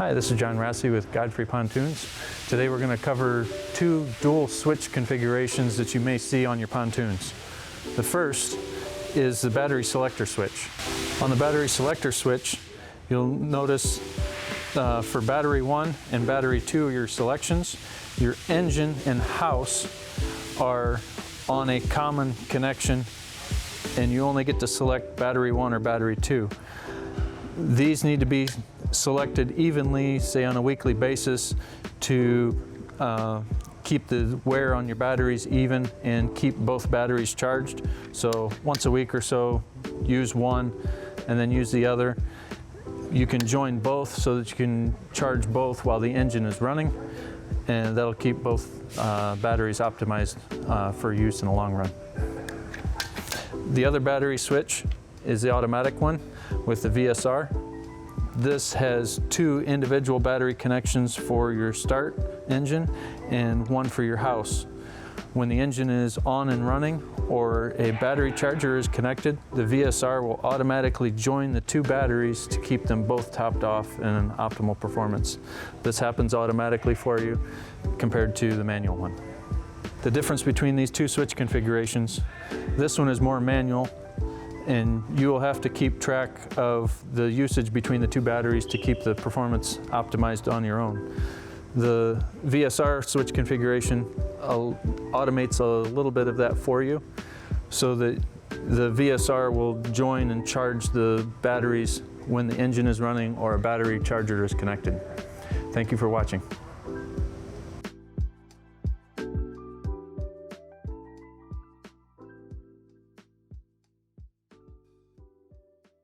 Hi, this is John Rassi with Godfrey Pontoons. Today we're going to cover two dual switch configurations that you may see on your pontoons. The first is the battery selector switch. On the battery selector switch, you'll notice for battery 1 and battery 2 of your selections, your engine and house are on a common connection, and you only get to select battery 1 or battery 2. These need to be selected evenly, say on a weekly basis, to keep the wear on your batteries even and keep both batteries charged. So once a week or so, use one and then use the other. You can join both so that you can charge both while the engine is running, and that'll keep both batteries optimized for use in the long run. The other battery switch is the automatic one with the VSR. This has two individual battery connections for your start engine and one for your house. When the engine is on and running or a battery charger is connected, the VSR will automatically join the two batteries to keep them both topped off in an optimal performance. This happens automatically for you compared to the manual one. The difference between these two switch configurations, this one is more manual, and you will have to keep track of the usage between the two batteries to keep the performance optimized on your own. The VSR switch configuration automates a little bit of that for you, so that the VSR will join and charge the batteries when the engine is running or a battery charger is connected. Thank you for watching.